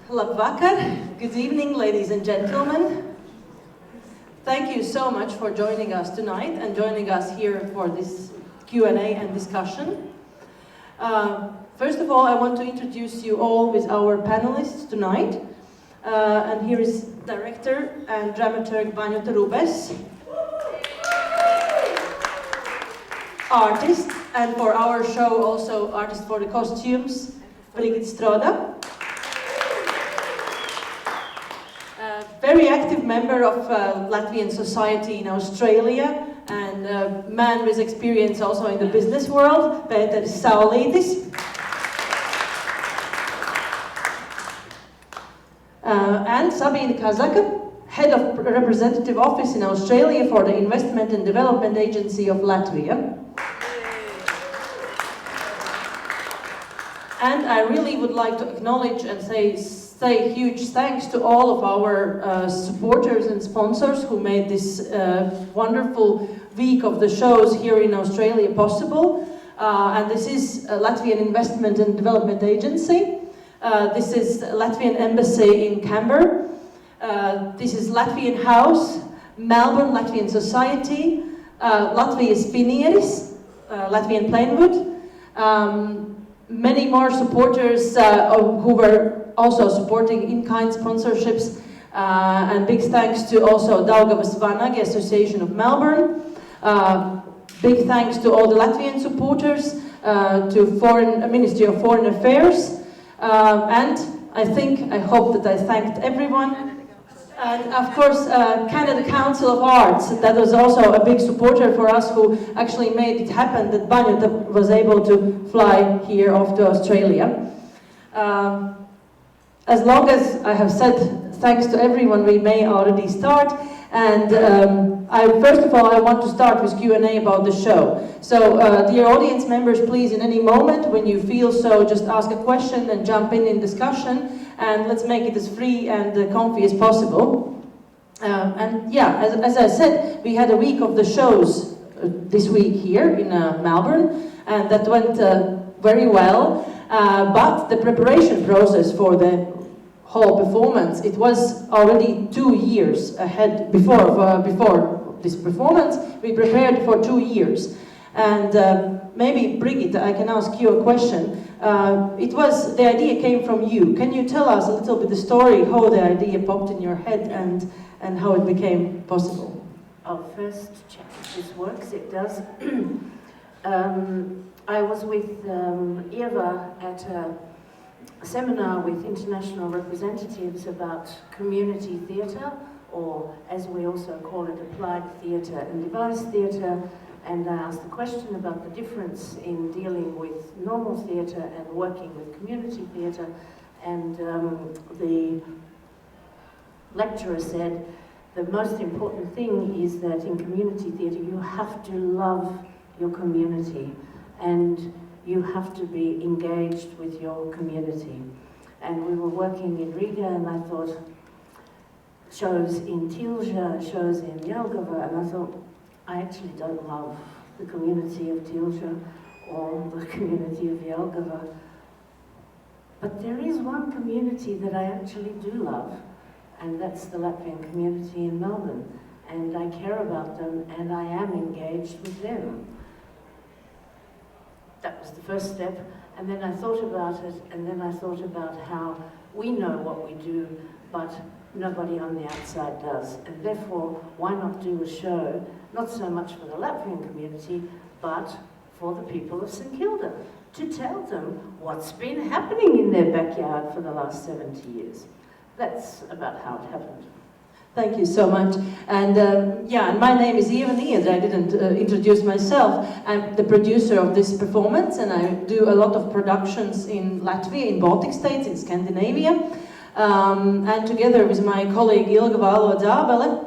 Labvakar. Good evening, ladies and gentlemen. Thank you so much for joining us tonight and joining us here for this Q&A and discussion. First of all, I want to introduce you all with our panelists tonight. And here is director and dramaturg Baņuta Rubess, artist, and for our show also artist for the costumes, Brigita Stroda. Very active member of Latvian society in Australia and a man with experience also in the business world, Pēteris Saulītis. And Sabīne Kazaka, head of representative office in Australia for the Investment and Development Agency of Latvia. And I really would like to acknowledge and say huge thanks to all of our supporters and sponsors who made this wonderful week of the shows here in Australia possible. And this is Latvian Investment and Development Agency. This is Latvian Embassy in Canberra. This is Latvian House, Melburnas Latvian Society, Latvijas Investīciju, Latvian Plainwood. Many more supporters who were also supporting in-kind sponsorships, and big thanks to also Daugavas Vanagi Association of Melbourne. Big thanks to all the Latvian supporters, to Ministry of Foreign Affairs, and I hope that I thanked everyone. And of course, Canada Council of Arts, that was also a big supporter for us, who actually made it happen that Baņuta was able to fly here off to Australia. As long as I have said thanks to everyone, we may already start. And first of all, I want to start with Q&A about the show. So, dear audience members, please, in any moment when you feel so, just ask a question and jump in discussion. And let's make it as free and comfy as possible. And yeah, as I said, we had a week of the shows this week here in Melbourne, and that went very well. But the preparation process for the whole performance, it was already 2 years ahead before this performance. We prepared for 2 years. And maybe, Brigita, I can ask you a question. The idea came from you. Can you tell us a little bit the story, how the idea popped in your head and how it became possible? I'll first check if this works. It does. I was with Ieva at a seminar with international representatives about community theatre, or as we also call it, applied theatre and device theatre. And I asked the question about the difference in dealing with normal theatre and working with community theatre. And the lecturer said, the most important thing is that in community theatre you have to love your community and you have to be engaged with your community. And we were working in Riga, and I thought, shows in Tilja, shows in Jelgava, and I thought, I actually don't love the community of Tilja or the community of Jelgava. But there is one community that I actually do love, and that's the Latvian community in Melbourne. And I care about them, and I am engaged with them. That was the first step. And then I thought about it, and then I thought about how we know what we do, but nobody on the outside does. And therefore, why not do a show, not so much for the Latvian community, but for the people of St Kilda, to tell them what's been happening in their backyard for the last 70 years. That's about how it happened. Thank you so much. And and my name is Ieva Niedre. I didn't introduce myself. I'm the producer of this performance, and I do a lot of productions in Latvia, in Baltic states, in Scandinavia. And together with my colleague Ilga Valo-Dzābele,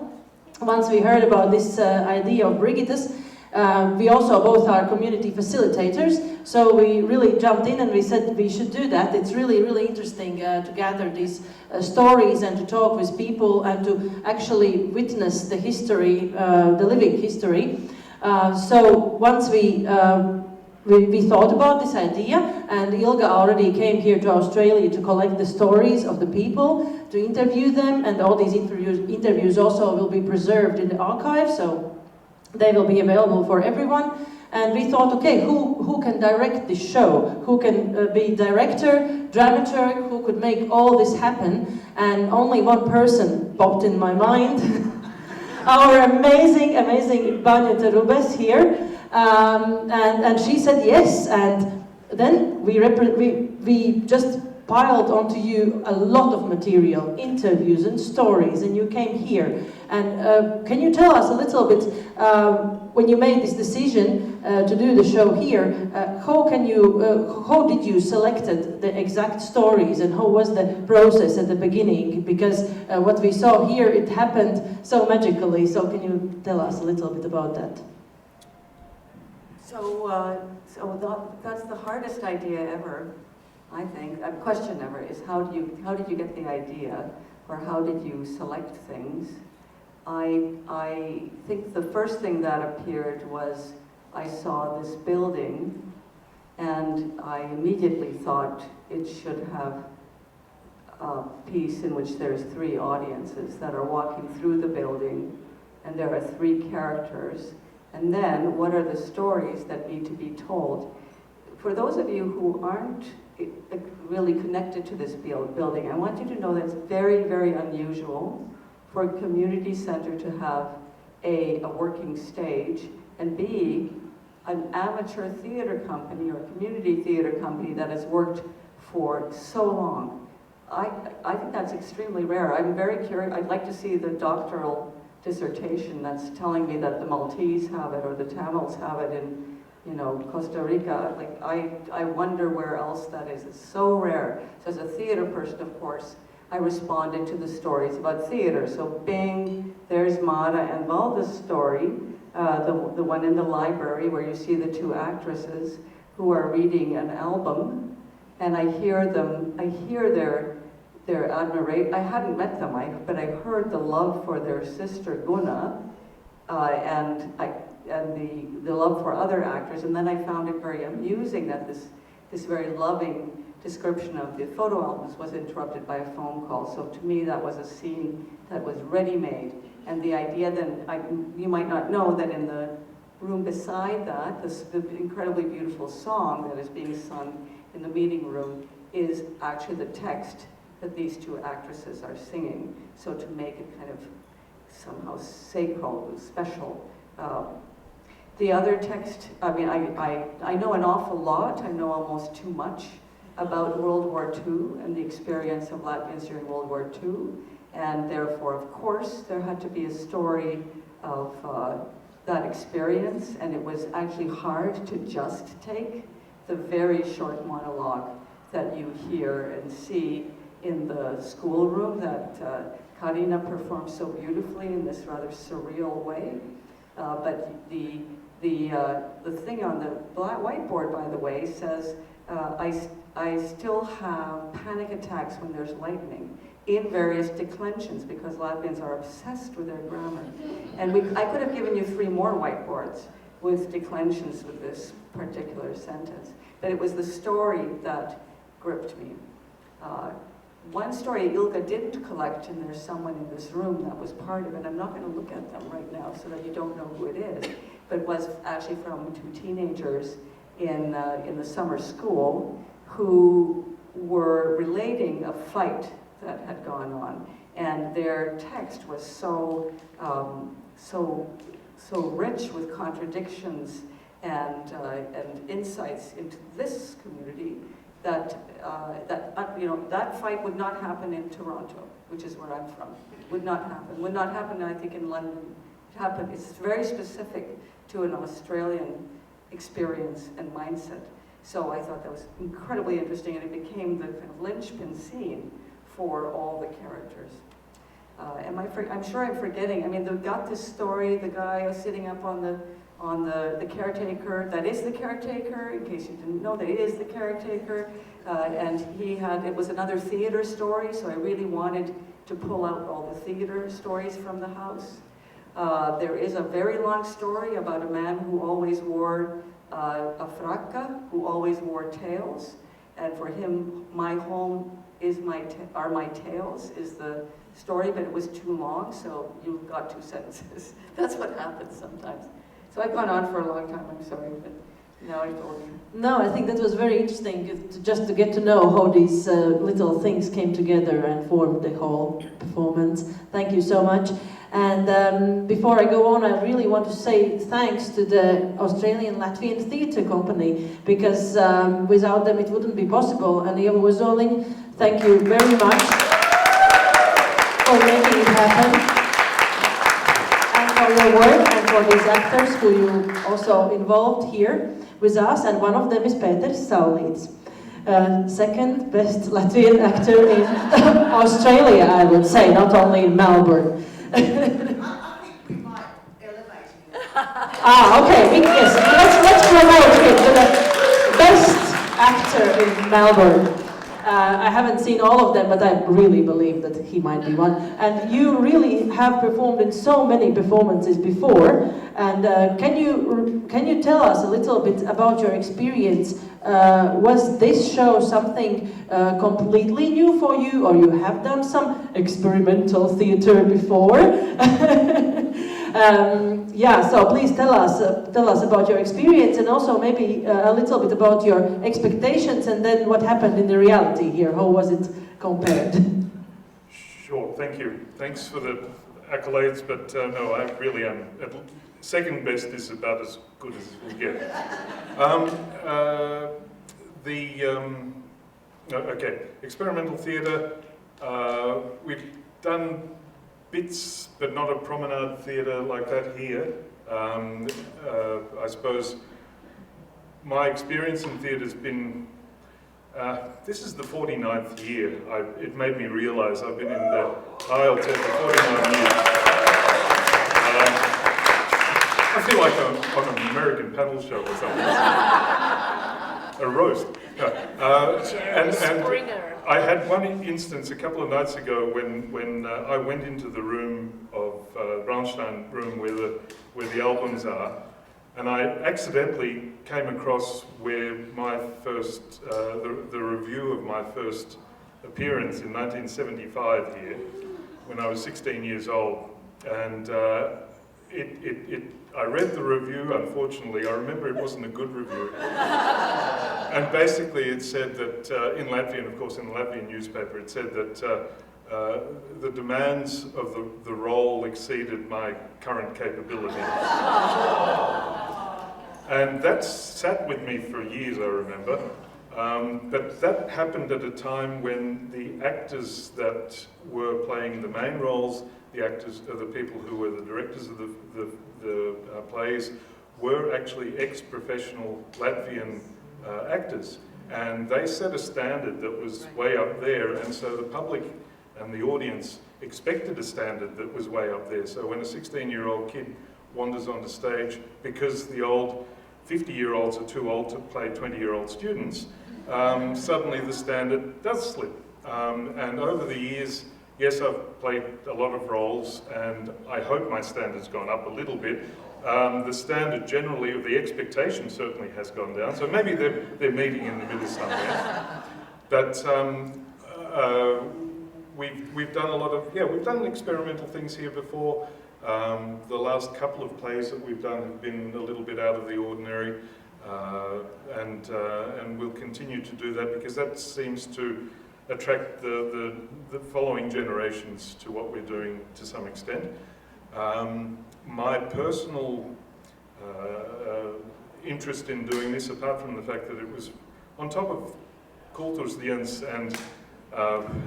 once we heard about this idea of Brigita's, we also both are community facilitators, so we really jumped in and we said we should do that. It's really, really interesting to gather these stories and to talk with people and to actually witness the history, the living history. So once we we thought about this idea, and Ilga already came here to Australia to collect the stories of the people, to interview them, and all these interviews also will be preserved in the archive, so they will be available for everyone. And we thought, okay, who can direct this show? Who can be director, dramaturg, who could make all this happen? And only one person popped in my mind. Our amazing Baņuta Rubess here. And she said yes. And then we just piled onto you a lot of material, interviews and stories, and you came here. And can you tell us a little bit, when you made this decision to do the show here, how did you select the exact stories, and how was the process at the beginning? Because what we saw here, it happened so magically. So can you tell us a little bit about that? So that's the hardest idea ever, I think. A question ever is how did you get the idea, or how did you select things? I think the first thing that appeared was I saw this building, and I immediately thought it should have a piece in which there's 3 audiences that are walking through the building, and there are 3 characters. And then, what are the stories that need to be told? For those of you who aren't really connected to this building, I want you to know that it's very, very unusual for a community center to have A, working stage, and B, an amateur theater company or community theater company that has worked for so long. I think that's extremely rare. I'm very curious. I'd like to see the doctoral dissertation that's telling me that the Maltese have it or the Tamils have it in, Costa Rica. Like, I wonder where else that is. It's so rare. So as a theater person, of course, I responded to the stories about theater. So bing, there's Mara and Valda's story, the one in the library where you see the 2 actresses who are reading an album, and I hear their admiration. I hadn't met them, but I heard the love for their sister Gunna, and the love for other actors, and then I found it very amusing that this very loving description of the photo albums was interrupted by a phone call. So to me, that was a scene that was ready-made. And the idea then, you might not know that in the room beside that, the incredibly beautiful song that is being sung in the meeting room is actually the text that these 2 actresses are singing. So to make it kind of somehow sacred, special. The other text, I mean, I know an awful lot. I know almost too much about World War II and the experience of Latvians during World War II, and therefore, of course, there had to be a story of that experience, and it was actually hard to just take the very short monologue that you hear and see in the schoolroom that Karina performed so beautifully in this rather surreal way. But the thing on the whiteboard, by the way, says, I still have panic attacks when there's lightning in various declensions, because Latvians are obsessed with their grammar. And I could have given you 3 more whiteboards with declensions with this particular sentence, but it was the story that gripped me. One story Ilga didn't collect, and there's someone in this room that was part of it. I'm not going to look at them right now so that you don't know who it is, but it was actually from 2 teenagers in the summer school who were relating a fight that had gone on, and their text was so rich with contradictions and insights into this community that that fight would not happen in Toronto, which is where I'm from. Would not happen. Would not happen, I think, in London. It happened. It's very specific to an Australian experience and mindset. So I thought that was incredibly interesting, and it became the kind of linchpin scene for all the characters. I'm sure I'm forgetting. I mean, they've got this story, the guy sitting up on the caretaker. That is the caretaker, in case you didn't know, that it is the caretaker. And it was another theater story, so I really wanted to pull out all the theater stories from the house. There is a very long story about a man who always wore a fracca who always wore tails, and for him, my home is are my tails is the story, but it was too long, so you got 2 sentences. That's what happens sometimes. So I've gone on for a long time, I'm sorry, but now I told you. No, I think that was very interesting, just to get to know how these little things came together and formed the whole performance. Thank you so much. And before I go on, I really want to say thanks to the Australian Latvian Theatre Company, because without them it wouldn't be possible. And Ieva Niedre, thank you very much for making it happen, and for your work, and for these actors who you also involved here with us. And one of them is Pēteris Saulītis. Second best Latvian actor in Australia, I would say, not only in Melbourne. I think we might elevate him. Okay, yes, let's promote him to the best actor in Melbourne. I haven't seen all of them, but I really believe that he might be one. And you really have performed in so many performances before. And can you tell us a little bit about your experience? Was this show something completely new for you, or you have done some experimental theatre before? Yeah, so please tell us about your experience, and also maybe a little bit about your expectations, and then what happened in the reality here. How was it compared? Sure, thank you. Thanks for the accolades, but no, I really am. Second best is about as good as we get. Okay, experimental theatre. We've done bits, but not a promenade theatre like that here. I suppose my experience in theatre has been, this is the 49th year. It made me realise I've been in the IELTS for 49 years. I feel like I'm on an American panel show or something. A roast. No. And I had one instance a couple of nights ago when I went into the room of Braunstein room where the albums are, and I accidentally came across where my first the review of my first appearance in 1975 here, when I was 16 years old, and I read the review. Unfortunately, I remember it wasn't a good review. And basically it said that, in Latvian, of course, in the Latvian newspaper, it said that the demands of the role exceeded my current capability. And that sat with me for years, I remember. But that happened at a time when the actors that were playing the main roles, the actors, the people who were the directors of the plays, were actually ex-professional Latvian actors, and they set a standard that was way up there, and so the public and the audience expected a standard that was way up there. So when a 16-year-old kid wanders onto stage, because the old 50-year-olds are too old to play 20-year-old students, suddenly the standard does slip. And over the years, yes, I've played a lot of roles, and I hope my standard's gone up a little bit. The standard generally of the expectation certainly has gone down, so maybe they're meeting in the middle somewhere. But we've done a lot of, we've done experimental things here before. The last couple of plays that we've done have been a little bit out of the ordinary, and we'll continue to do that because that seems to attract the following generations to what we're doing to some extent. My personal interest in doing this, apart from the fact that it was on top of Kultūrā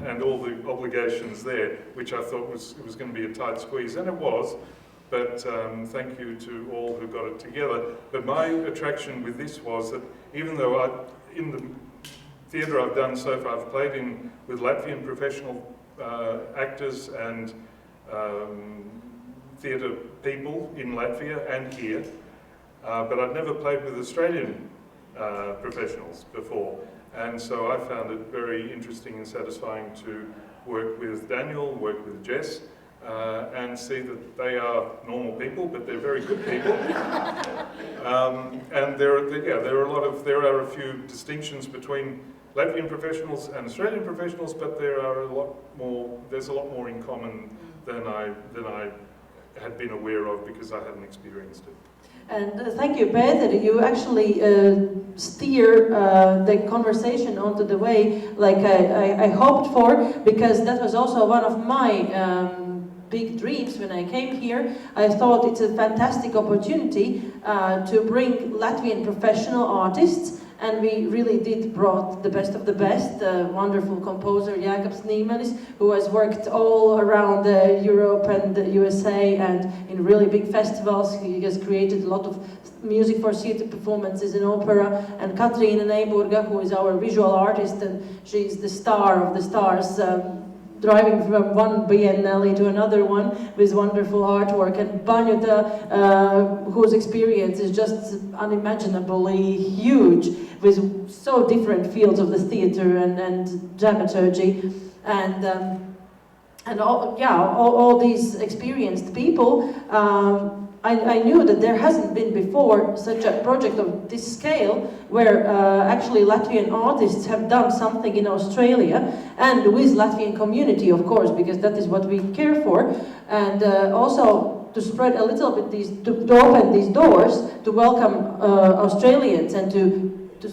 and all the obligations there, which I thought it was going to be a tight squeeze, and it was, but thank you to all who got it together. But my attraction with this was that even though in the theatre I've done so far, I've played with Latvian professional actors and theatre people in Latvia and here, but I'd never played with Australian professionals before, and so I found it very interesting and satisfying to work with Daniel, work with Jess, and see that they are normal people, but they're very good people. And there are a few distinctions between Latvian professionals and Australian professionals, but there's a lot more in common than I had been aware of because I hadn't experienced it. And thank you, Pēteri. You actually steer the conversation onto the way like I hoped for, because that was also one of my big dreams when I came here. I thought it's a fantastic opportunity to bring Latvian professional artists, and we really did brought the best of the best. Wonderful composer Jānis Nīmenis, who has worked all around Europe and the USA and in really big festivals. He has created a lot of music for theatre performances and opera. And Katrīna Neiburga, who is our visual artist, and she's the star of the stars, driving from one biennale to another one with wonderful artwork, and Baņuta, whose experience is just unimaginably huge, with so different fields of the theatre and dramaturgy, and all these experienced people. I knew that there hasn't been before such a project of this scale, where actually Latvian artists have done something in Australia, and with Latvian community, of course, because that is what we care for, and also to spread a little bit to open these doors, to welcome Australians and to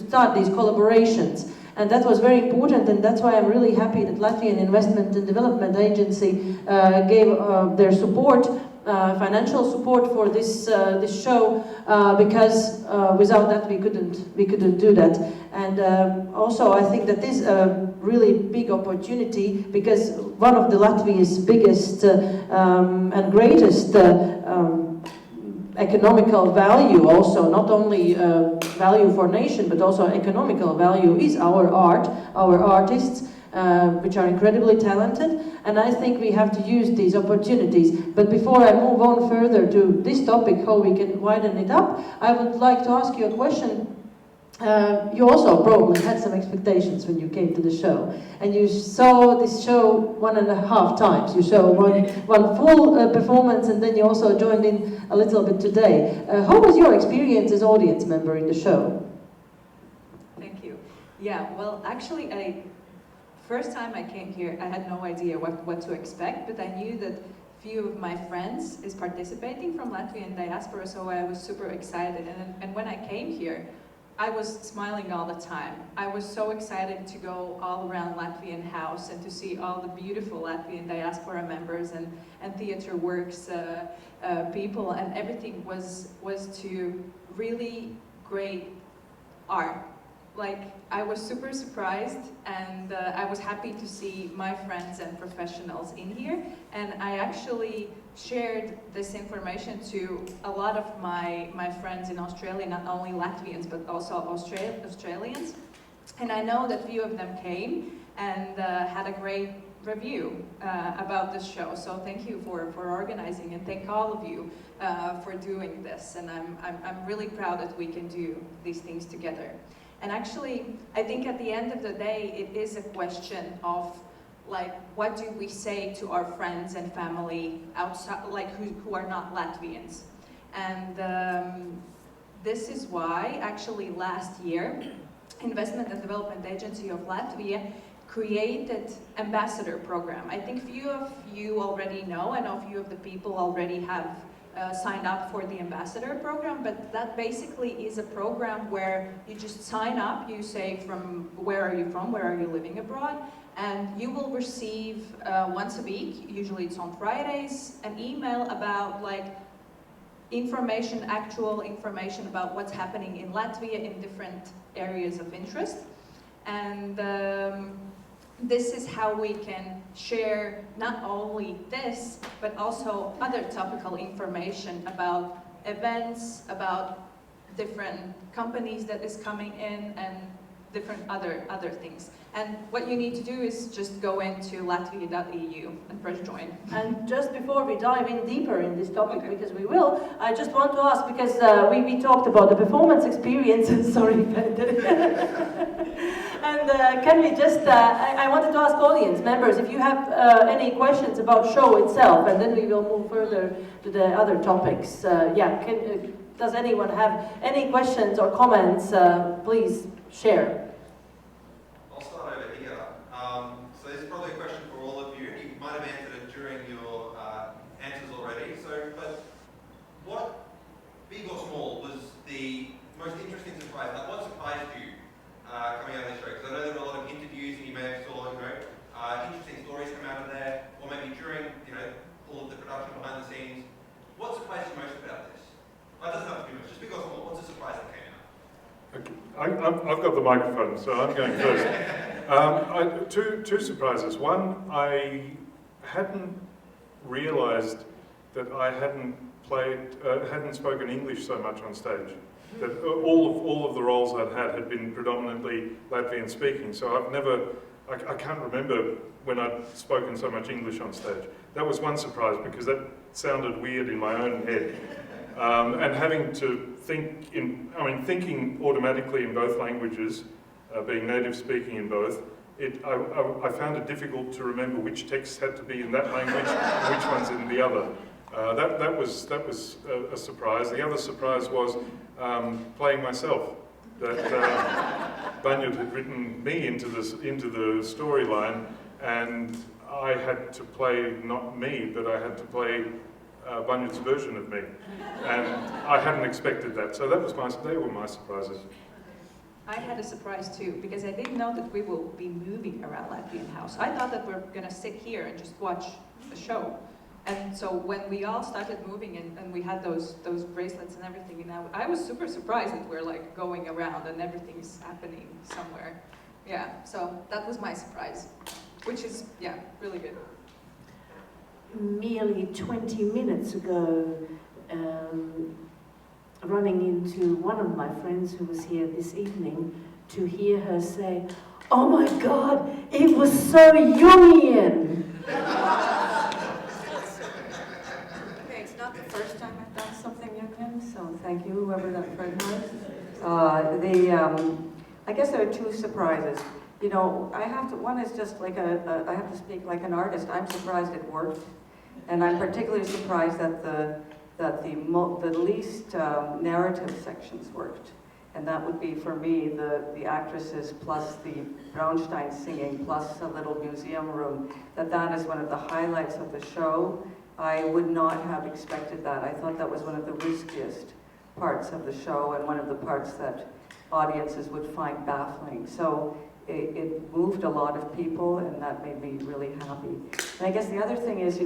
start these collaborations. And that was very important, and that's why I'm really happy that Latvian Investment and Development Agency gave their support, financial support for this show, because without that we couldn't do that. And also I think that this is a really big opportunity, because one of the Latvia's biggest and greatest economical value, also not only value for nation but also economical value, is our art, our artists, which are incredibly talented, and I think we have to use these opportunities. But before I move on further to this topic, how we can widen it up, I would like to ask you a question. You also probably had some expectations when you came to the show, and you saw this show 1.5 times. You saw one full performance, and then you also joined in a little bit today. How was your experience as audience member in the show? Thank you. Yeah, well, actually, first time I came here, I had no idea what to expect, but I knew that few of my friends is participating from Latvian diaspora, so I was super excited. And when I came here, I was smiling all the time. I was so excited to go all around Latvian House and to see all the beautiful Latvian diaspora members and theatre works people, and everything was to really great art. Like, I was super surprised, and I was happy to see my friends and professionals in here, and I actually shared this information to a lot of my friends in Australia, not only Latvians but also Australians, and I know that few of them came and had a great review about this show, so thank you for organizing, and thank all of you for doing this, and I'm really proud that we can do these things together. And actually, I think at the end of the day, it is a question of, like, what do we say to our friends and family outside, like, who are not Latvians? And this is why, actually, last year, Investment and Development Agency of Latvia created ambassador program. I think few of you already know. I know few of the people already have signed up for the ambassador program, but that basically is a program where you just sign up, you say from where are you from, where are you living abroad, and you will receive once a week, usually it's on Fridays, an email about like information, actual information about what's happening in Latvia in different areas of interest. And this is how we can share not only this, but also other topical information about events, about different companies that is coming in, and different other things. And what you need to do is just go into latvia.eu and press join. And just before we dive in deeper in this topic, okay, because we will, I just want to ask, because we talked about the performance experience, sorry, And can we just, I wanted to ask audience members if you have any questions about show itself, and then we will move further to the other topics. Does anyone have any questions or comments? Please share. I'll start over here. So this is probably a question for all of you. You might have answered it during your answers already. But what, big or small, was the most interesting surprise? Like, what surprised you coming out of this show? Because I know there were a lot of interviews, and you may have saw, interesting stories come out of there, or maybe during, all of the production behind the scenes. What surprised you most about this? It doesn't have to be much. Just big or small, what's a surprise that came out? Okay. I've got the microphone, so I'm going first. Two surprises. One, I hadn't realised that I hadn't spoken English so much on stage. That all of the roles I'd had been predominantly Latvian speaking. So I can't remember when I'd spoken so much English on stage. That was one surprise because that sounded weird in my own head. And having to thinking automatically in both languages, being native speaking in both, I found it difficult to remember which texts had to be in that language and which ones in the other. That was a surprise. The other surprise was playing myself. That Baņuta had written me into the storyline, and I had to play not me, but I had to play Baņuta's version of me, and I hadn't expected that. So they were my surprises. I had a surprise too, because I didn't know that we will be moving around Latvian House. I thought that we're going to sit here and just watch the show. And so when we all started moving and we had those bracelets and everything, I was super surprised that we're like going around and everything's happening somewhere. Yeah, so that was my surprise, which is, really good. Merely 20 minutes ago, running into one of my friends who was here this evening, to hear her say, "Oh my God, it was so Jungian!" It's not the first time I've done something Jungian, so thank you, whoever that friend was. I guess there are two surprises. One is just like I have to speak like an artist. I'm surprised it worked. And I'm particularly surprised that the least narrative sections worked. And that would be, for me, the actresses plus the Braunstein singing plus a little museum room. That is one of the highlights of the show. I would not have expected that. I thought that was one of the riskiest parts of the show and one of the parts that audiences would find baffling. So it moved a lot of people, and that made me really happy. And I guess the other thing is,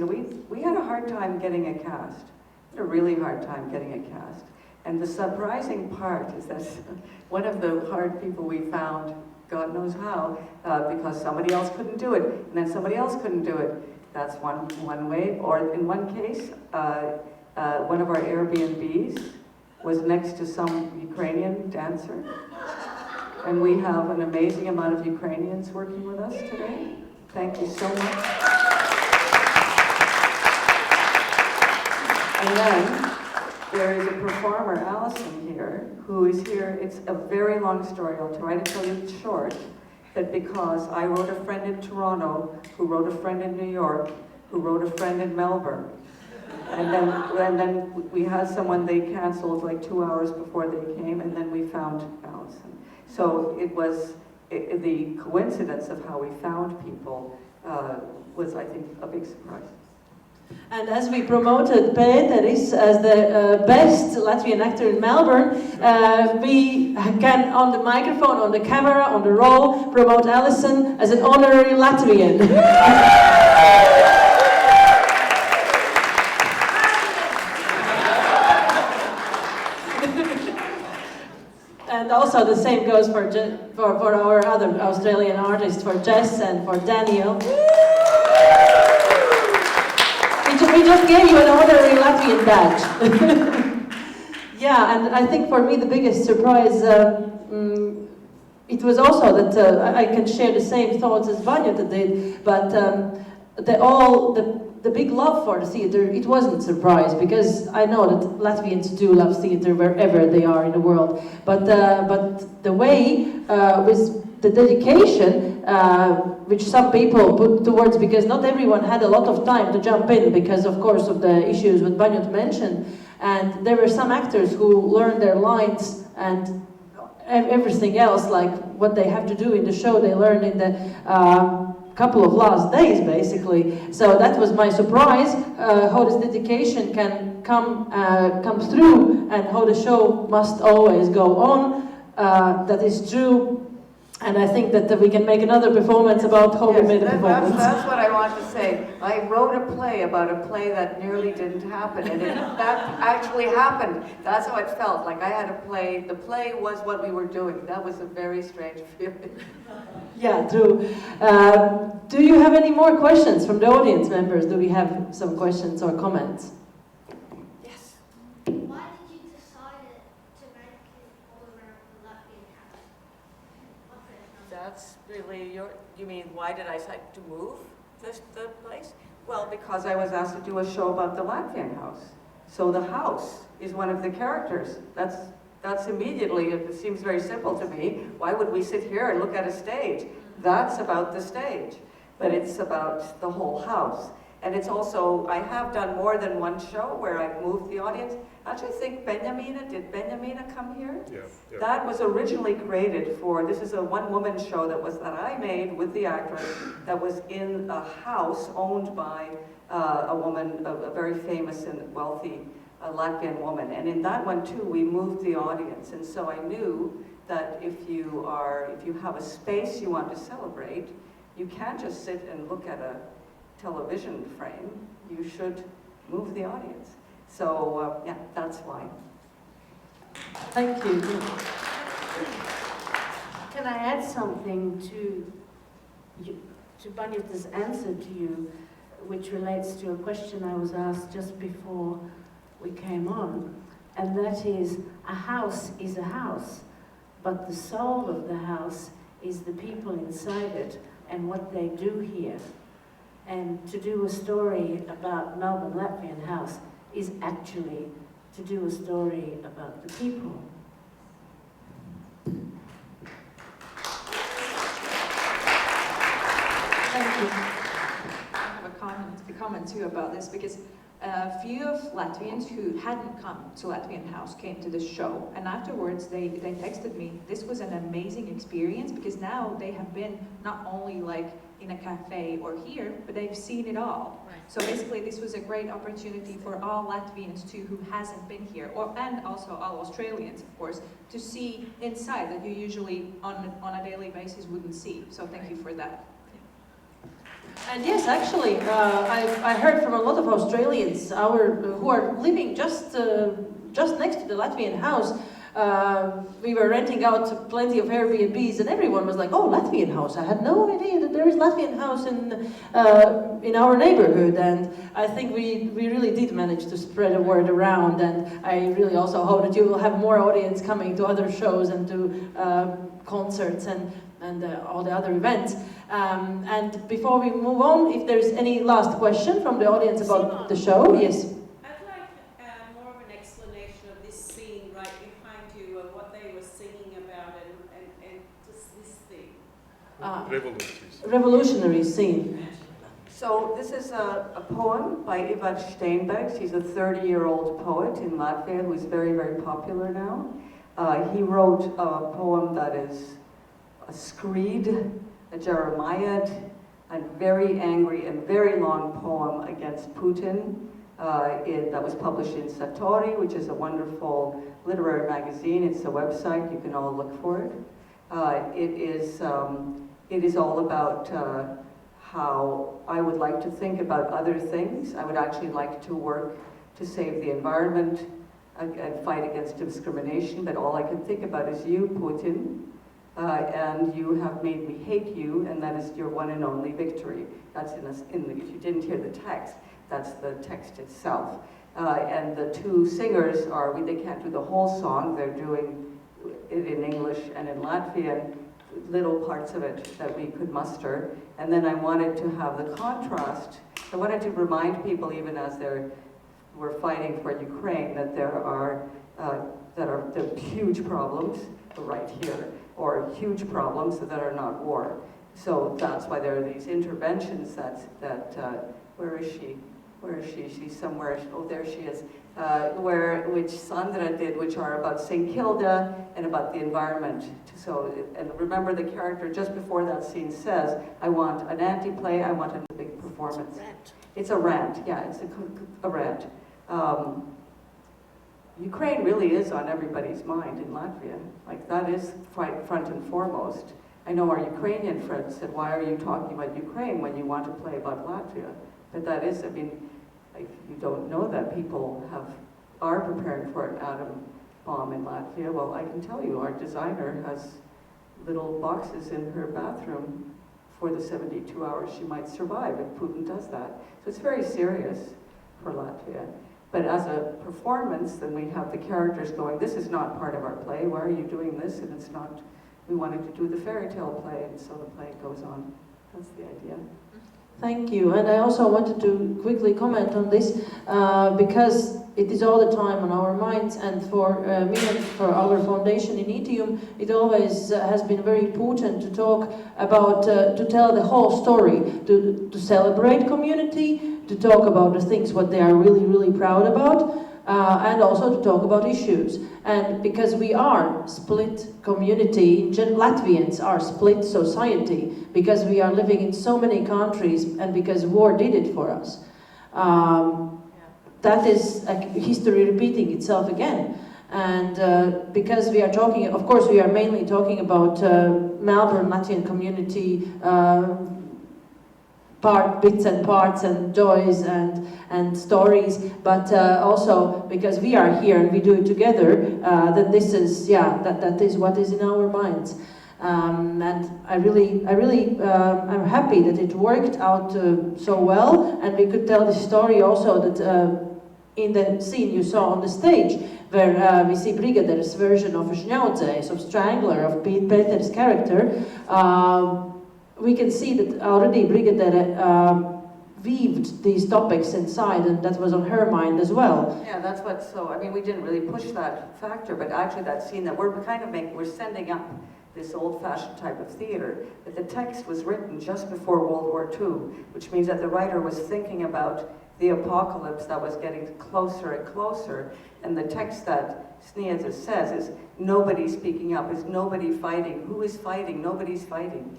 we had a hard time getting a cast. We had a really hard time getting a cast. And the surprising part is that one of the hard people we found, God knows how, because somebody else couldn't do it, and then somebody else couldn't do it. That's one way. Or in one case, one of our Airbnbs was next to some Ukrainian dancer. And we have an amazing amount of Ukrainians working with us today. Thank you so much. And then there is a performer, Allison, here, who is here. It's a very long story. I'll try to tell you it short. That because I wrote a friend in Toronto, who wrote a friend in New York, who wrote a friend in Melbourne. And then we had someone they canceled like 2 hours before they came, and then we found Allison. So it was, the coincidence of how we found people was, I think, a big surprise. And as we promoted Pēteris as the best Latvian actor in Melbourne, we can, on the microphone, on the camera, on the roll, promote Alison as an honorary Latvian. And also the same goes for our other Australian artists, for Jess and for Daniel. We just gave you an honorary Latvian badge. Yeah, and I think for me the biggest surprise, it was also that I can share the same thoughts as Baņuta did, but the big love for the theatre, it wasn't a surprise, because I know that Latvians do love theatre wherever they are in the world. But the way the dedication, which some people put towards, because not everyone had a lot of time to jump in because, of course, of the issues what Baņuta mentioned. And there were some actors who learned their lines and everything else, like what they have to do in the show, they learned in the couple of last days, basically. So that was my surprise, how this dedication can come through, and how the show must always go on. That is true. And I think that we can make another performance about how we made a performance. That's what I want to say. I wrote a play about a play that nearly didn't happen, and that actually happened. That's how it felt. Like I had a play. The play was what we were doing. That was a very strange feeling. Yeah, true. Do you have any more questions from the audience members? Do we have some questions or comments? Yes. Why did you decide to make it all around the Latvian house? That's really you mean, why did I decide to move the place? Well, because I was asked to do a show about the Latvian house. So the house is one of the characters. That's immediately, it seems very simple to me. Why would we sit here and look at a stage? That's about the stage, but it's about the whole house. And it's also, I have done more than one show where I've moved the audience. Actually, I think did Benjamina come here? Yeah. That was originally created for, this is a one-woman show that I made with the actress that was in a house owned by a woman, a very famous and wealthy Latvian woman. And in that one too, we moved the audience. And so I knew that if you have a space you want to celebrate, you can't just sit and look at a television frame. You should move the audience. So yeah, that's why. Thank you. Can I add something to Baņuta's answer to you, which relates to a question I was asked just before we came on, and that is, a house is a house, but the soul of the house is the people inside it and what they do here. And to do a story about Melbourne Latvian House is actually to do a story about the people. Thank you. I have a comment too about this, because a few of Latvians who hadn't come to Latvian House came to the show, and afterwards they texted me, this was an amazing experience, because now they have been not only like in a cafe or here, but they've seen it all. Right. So basically this was a great opportunity for all Latvians too who hasn't been here, and also all Australians, of course, to see inside that you usually on a daily basis wouldn't see. So thank you for that. And yes, actually, I heard from a lot of Australians who are living just next to the Latvian House. We were renting out plenty of Airbnbs, and everyone was like, "Oh, Latvian House! I had no idea that there is Latvian House in our neighborhood." And I think we really did manage to spread the word around. And I really also hope that you will have more audience coming to other shows and to concerts and all the other events. And before we move on, if there's any last question from the audience about the show, yes. I'd like more of an explanation of this scene right behind you and what they were singing about and just this thing. Revolutionary scene. So this is a poem by Ieva Steinbergs. He's a 30-year-old poet in Latvia who is very, very popular now. He wrote a poem that is a screed, a Jeremiad, a very angry and very long poem against Putin that was published in Satori, which is a wonderful literary magazine. It's a website, you can all look for it. It is all about how I would like to think about other things. I would actually like to work to save the environment and fight against discrimination, but all I can think about is you, Putin. And you have made me hate you, and that is your one and only victory. That's if you didn't hear the text, that's the text itself. And the two singers they can't do the whole song, they're doing it in English and in Latvian, little parts of it that we could muster. And then I wanted to have the contrast. I wanted to remind people, even as we're fighting for Ukraine, that there are huge problems right here. or huge problems that are not war. So that's why there are these interventions where is she? Where is she? She's somewhere, oh there she is, which Sandra did, which are about St. Kilda and about the environment. So, and remember the character just before that scene says, I want an anti-play, I want a big performance. It's a rant, yeah, it's a rant. Ukraine really is on everybody's mind in Latvia. Like that is front and foremost. I know our Ukrainian friends said, why are you talking about Ukraine when you want to play about Latvia? But that is, I mean, if you don't know that people are preparing for an atom bomb in Latvia, well, I can tell you, our designer has little boxes in her bathroom for the 72 hours she might survive if Putin does that. So it's very serious for Latvia. But as a performance, then we have the characters going, this is not part of our play, why are you doing this? And it's not, we wanted to do the fairy tale play, and so the play goes on. That's the idea. Thank you, and I also wanted to quickly comment on this because it is all the time on our minds, and for me and for our foundation INITIUM, it always has been very important to talk about, to tell the whole story, to celebrate community, to talk about the things what they are really, really proud about, and also to talk about issues. And because we are split community, Latvians are split society, because we are living in so many countries and because war did it for us. That is history repeating itself again. And because we are talking, of course we are mainly talking about Melbourne Latvian community, bits and parts and joys and stories, but also because we are here and we do it together, that this is, yeah, that is what is in our minds. And I really I'm happy that it worked out so well, and we could tell the story also that in the scene you saw on the stage, where we see Brigade's version of Žņaudzējs, of Strangler, of Pēteris' character. We can see that already Brigita weaved these topics inside, and that was on her mind as well. Yeah, that's what, so, I mean, we didn't really push that factor, but actually that scene that we're kind of making, we're sending up this old-fashioned type of theater, that the text was written just before World War II, which means that the writer was thinking about the apocalypse that was getting closer and closer, and the text that Snieza says is, nobody speaking up, is nobody fighting, who is fighting, nobody's fighting.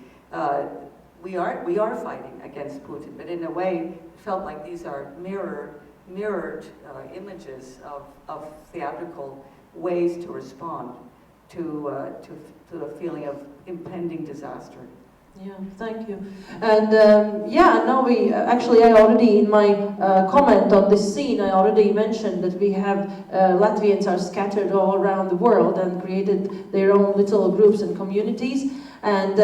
We are fighting against Putin, but in a way, it felt like these are mirrored images of theatrical ways to respond to the feeling of impending disaster. Yeah, thank you. And yeah, no, I already in my comment on this scene, I already mentioned that we have Latvians are scattered all around the world and created their own little groups and communities. And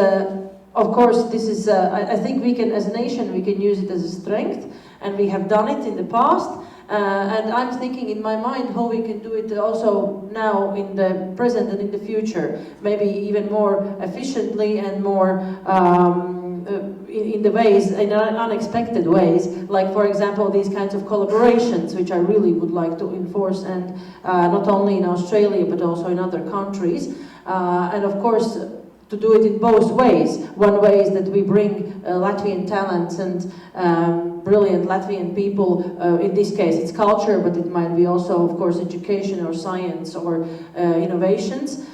of course, this is, I think we can, as a nation, we can use it as a strength, and we have done it in the past. And I'm thinking in my mind how we can do it also now in the present and in the future, maybe even more efficiently and more in the ways, in unexpected ways, like for example these kinds of collaborations, which I really would like to enforce, and not only in Australia but also in other countries, and of course to do it in both ways. One way is that we bring Latvian talents and brilliant Latvian people, in this case it's culture, but it might be also of course education or science or innovations,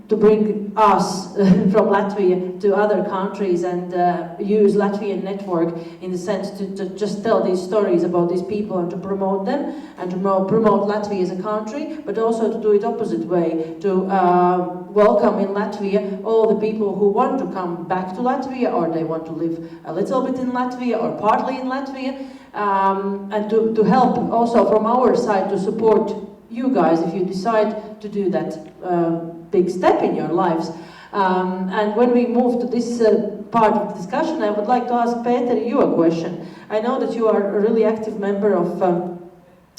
to bring us from Latvia to other countries and use Latvian network in the sense to just tell these stories about these people and to promote them and to promote Latvia as a country, but also to do it opposite way, to welcome in Latvia all the people who want to come back to Latvia, or they want to live a little bit in Latvia or partly in Latvia, and to help also from our side to support you guys if you decide to do that big step in your lives. And when we move to this part of the discussion, I would like to ask Pēteri you a question. I know that you are a really active member of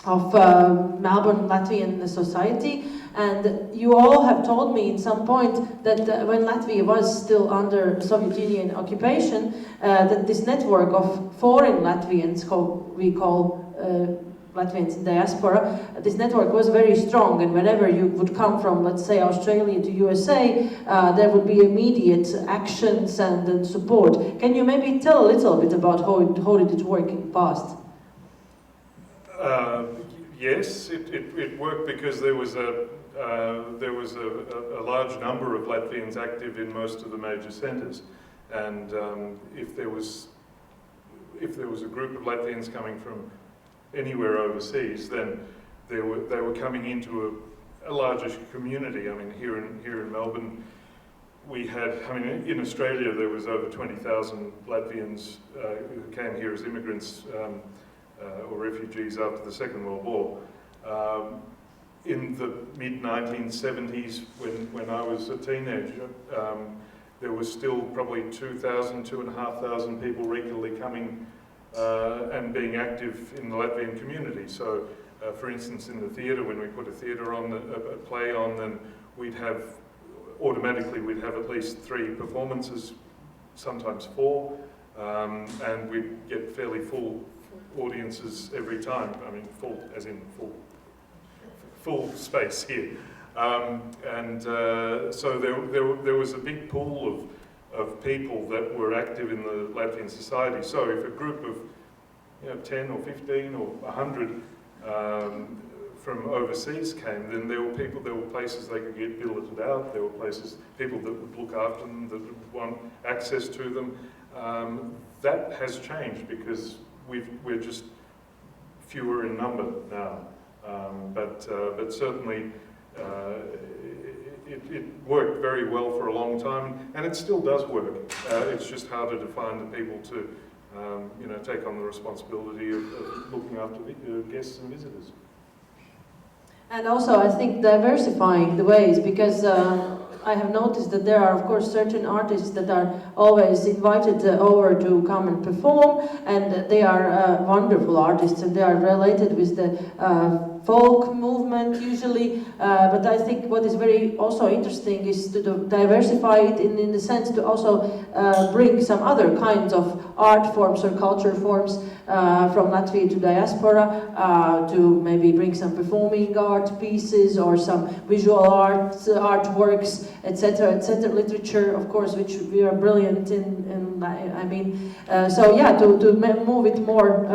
Melbourne Latvian Society, and you all have told me in some point that when Latvia was still under Soviet Union occupation, that this network of foreign Latvians, we call Latvians in diaspora, this network was very strong, and whenever you would come from, let's say, Australia to USA, there would be immediate actions and support. Can you maybe tell a little bit about how did it work in the past? Yes, it worked because there was a large number of Latvians active in most of the major centres, and if there was a group of Latvians coming from anywhere overseas, then they were coming into a larger community. I mean, here in Melbourne, we had, I mean, in Australia there was over 20,000 Latvians who came here as immigrants or refugees after the Second World War. In the mid-1970s, when I was a teenager, there was still probably 2,500 people regularly coming and being active in the Latvian community. So, for instance, in the theatre, when we put a theatre on, a play on, then automatically we'd have at least 3 performances, sometimes 4, and we'd get fairly full audiences every time. I mean, full as in full space here. So there was a big pool of people that were active in the Latvian society. So if a group of 10 or 15 or 100 from overseas came, then there were places they could get billeted out, there were people that would look after them, that would want access to them. That has changed because we're just fewer in number now. But certainly it worked very well for a long time, and it still does work. It's just harder to find the people to take on the responsibility of looking after the guests and visitors. And also, I think diversifying the ways, because I have noticed that there are, of course, certain artists that are always invited over to come and perform, and they are wonderful artists, and they are related with the folk movement usually, but I think what is very also interesting is to diversify it in the sense to also bring some other kinds of art forms or culture forms from Latvia to diaspora, to maybe bring some performing art pieces or some visual artworks, etc., literature, of course, which we are brilliant in I mean, so yeah, to move it more.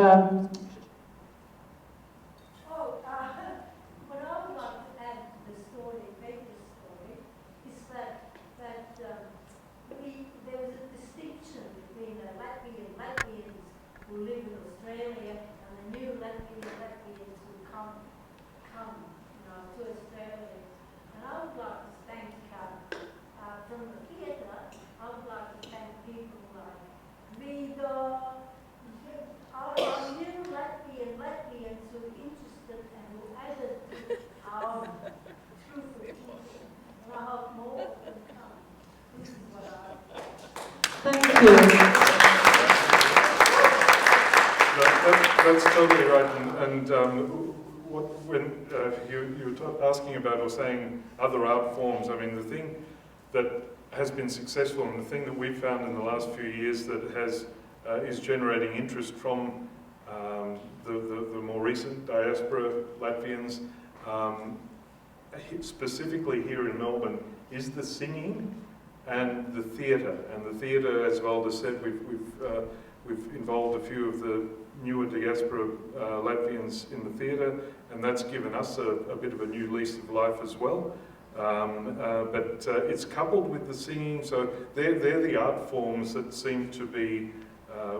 Thank you. That's totally right. And when you were asking about or saying other art forms, I mean, the thing that has been successful and the thing that we've found in the last few years that is generating interest from the more recent diaspora Latvians, specifically here in Melbourne, is the singing and the theatre. And the theatre, as Valda said, we've involved a few of the newer diaspora Latvians in the theatre, and that's given us a bit of a new lease of life as well. But it's coupled with the singing, so they're the art forms that seem to be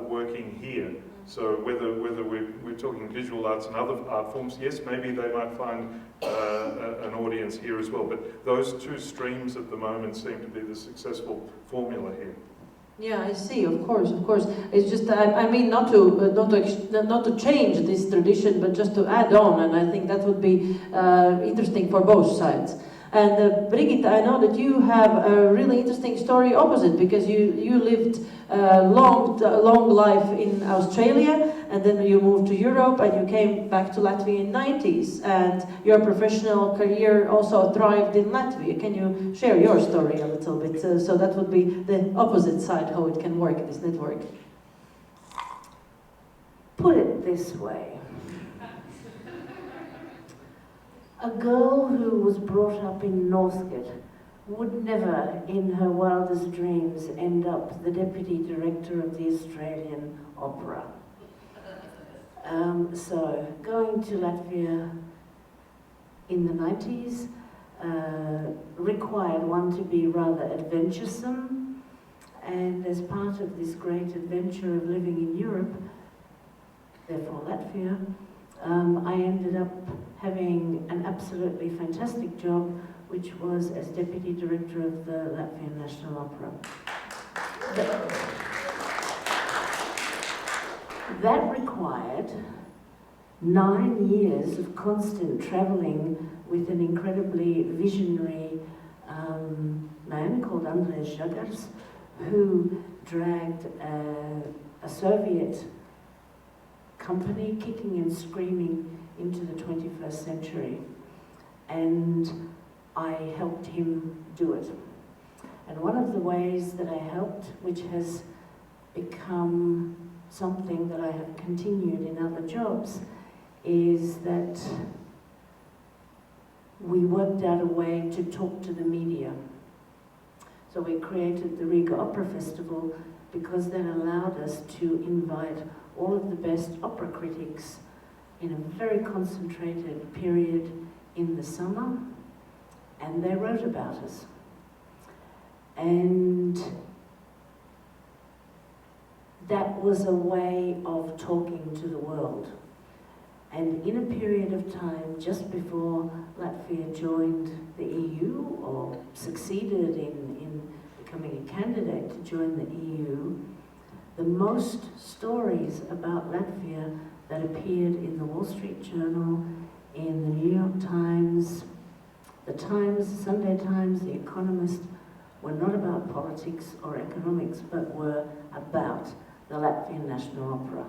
working here. So whether we're talking visual arts and other art forms, yes, maybe they might find an audience here as well. But those two streams at the moment seem to be the successful formula here. Yeah, I see. Of course. It's just I mean not to change this tradition, but just to add on, and I think that would be interesting for both sides. And Brigita, I know that you have a really interesting story opposite, because you lived a long life in Australia, and then you moved to Europe, and you came back to Latvia in the 90s, and your professional career also thrived in Latvia. Can you share your story a little bit? So that would be the opposite side, how it can work, this network. Put it this way. A girl who was brought up in Northgate would never, in her wildest dreams, end up the Deputy Director of the Australian Opera. So, going to Latvia in the 90s required one to be rather adventuresome, and as part of this great adventure of living in Europe, therefore Latvia, I ended up having an absolutely fantastic job, which was as Deputy Director of the Latvian National Opera. That required 9 years of constant travelling with an incredibly visionary man called Andrei Zhagars, who dragged a Soviet company kicking and screaming into the 21st century. And I helped him do it. And one of the ways that I helped, which has become something that I have continued in other jobs, is that we worked out a way to talk to the media. So we created the Riga Opera Festival because that allowed us to invite all of the best opera critics in a very concentrated period in the summer, and they wrote about us. And that was a way of talking to the world. And in a period of time, just before Latvia joined the EU, or succeeded in becoming a candidate to join the EU, the most stories about Latvia that appeared in the Wall Street Journal, in the New York Times, the Times, Sunday Times, The Economist, were not about politics or economics, but were about the Latvian National Opera.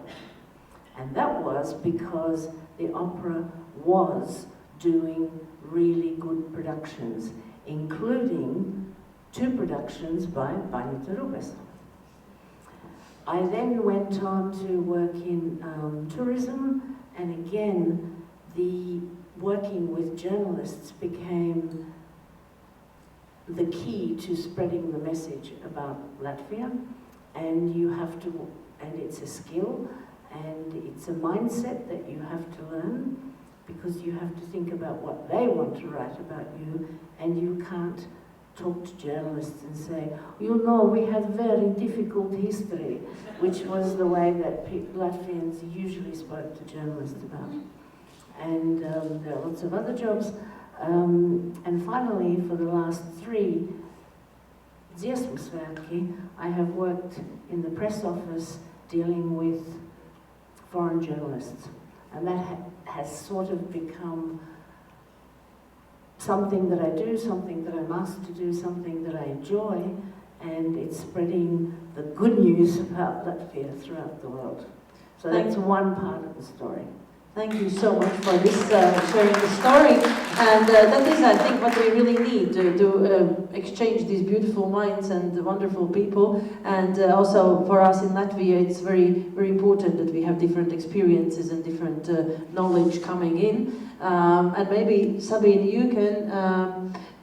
And that was because the opera was doing really good productions, including 2 productions by Baņuta Rubess. I then went on to work in tourism, and again, the working with journalists became the key to spreading the message about Latvia. And you have to, and it's a skill, and it's a mindset that you have to learn, because you have to think about what they want to write about you, and you can't talk to journalists and say, you know, we had very difficult history, which was the way that Latvians usually spoke to journalists about. And there are lots of other jobs. And finally, for the last 3 dziesmu svētki, I have worked in the press office dealing with foreign journalists. And that has sort of become something that I do, something that I'm asked to do, something that I enjoy, and it's spreading the good news about Latvia throughout the world. So that's one part of the story. Thank you so much for this sharing the story, and that is, I think, what we really need to exchange these beautiful minds and wonderful people. And also for us in Latvia, it's very, very important that we have different experiences and different knowledge coming in. And maybe Sabine, you can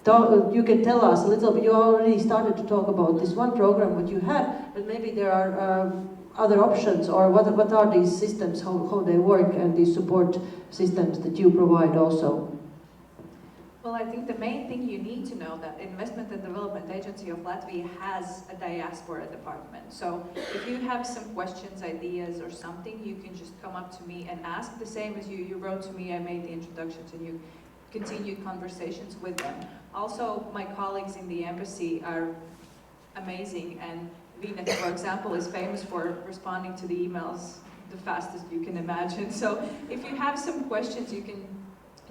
tell us a little bit. You already started to talk about this one program what you have, but maybe there are other options, or what are these systems, how they work, and these support systems that you provide also? Well, I think the main thing you need to know that Investment and Development Agency of Latvia has a diaspora department. So if you have some questions, ideas, or something, you can just come up to me and ask. The same as you wrote to me, I made the introductions, and you continued conversations with them. Also, my colleagues in the embassy are amazing, and Vina, for example, is famous for responding to the emails the fastest you can imagine. So if you have some questions, you can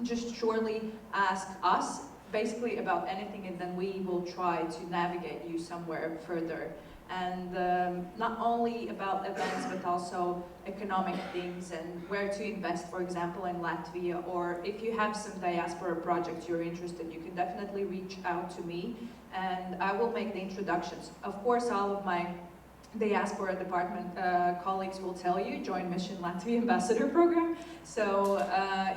just surely ask us basically about anything, and then we will try to navigate you somewhere further. And not only about events, but also economic things and where to invest, for example, in Latvia. Or if you have some diaspora projects you're interested, you can definitely reach out to me, and I will make the introductions. Of course, all of my diaspora department colleagues will tell you, join Mission Latvia Ambassador Program. So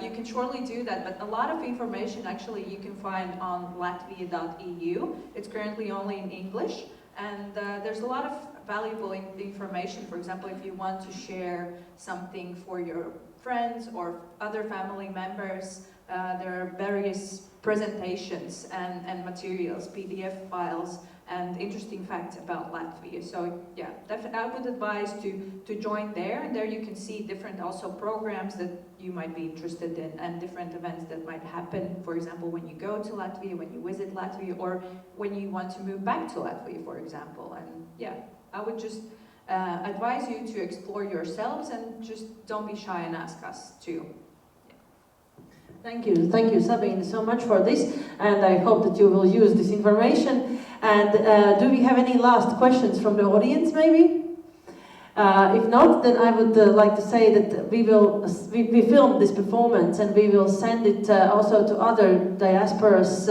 you can surely do that, but a lot of information actually you can find on latvia.eu. It's currently only in English, and there's a lot of valuable information. For example, if you want to share something for your friends or other family members, there are various presentations and materials, PDF files, and interesting facts about Latvia. So yeah, definitely I would advise to join there, and there you can see different also programs that you might be interested in and different events that might happen, for example, when you go to Latvia, when you visit Latvia, or when you want to move back to Latvia, for example. And yeah, I would just advise you to explore yourselves and just don't be shy and ask us too. Thank you, Sabine, so much for this, and I hope that you will use this information. And do we have any last questions from the audience, maybe? If not, then I would like to say that we filmed this performance and we will send it also to other diasporas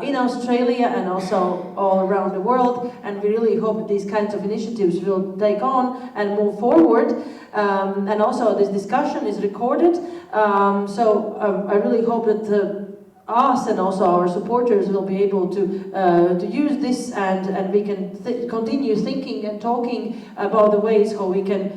in Australia and also all around the world, and we really hope that these kinds of initiatives will take on and move forward. And also this discussion is recorded, so I really hope that us and also our supporters will be able to use this, and we can continue thinking and talking about the ways how we can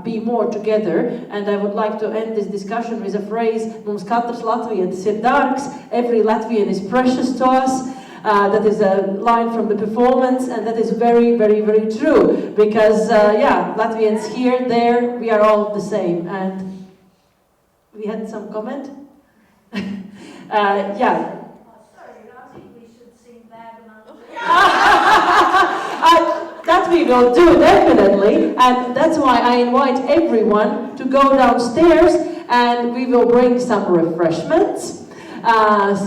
be more together. And I would like to end this discussion with a phrase: "Mums katrs Latvijas ir dārgs," every Latvian is precious to us. That is a line from the performance, and that is very, very, very true, because yeah, Latvians here, there, we are all the same. And we had some comment? Yeah. Sorry, I think we should sing Bad Among That we will do, definitely, and that's why I invite everyone to go downstairs, and we will bring some refreshments,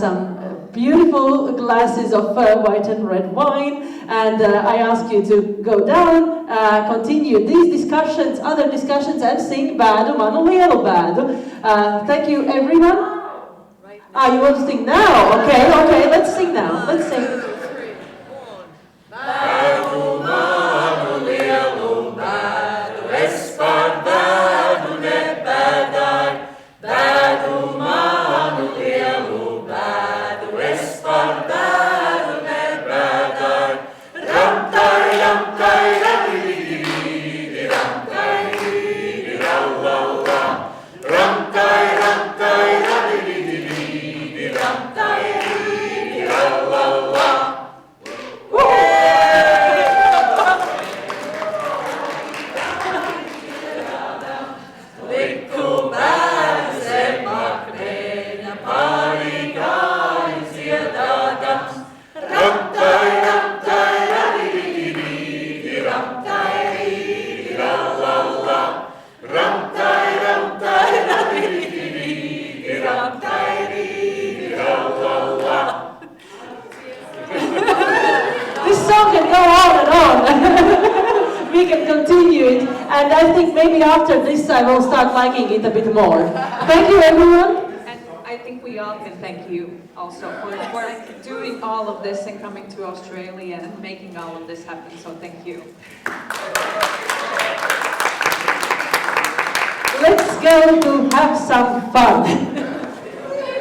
some beautiful glasses of white and red wine, and I ask you to go down, continue these discussions, other discussions, and sing Bādu Manu Lielu Bādu. Thank you, everyone. You want to sing now? Okay, let's sing now. Let's sing. 2, 3, 1. Bādu manu lielu bādu, es par bādu nebēdāju. Bādu manu lielu bādu, es par bādu nebēdāju. Ramtai, ramtai, radididi, ramtai, didi, rallalla. Ramtai, ramtai, radididi. We can continue it, and I think maybe after this I will start liking it a bit more. Thank you, everyone. And I think we all can thank you also for doing all of this and coming to Australia and making all of this happen, so thank you. Let's go to have some fun.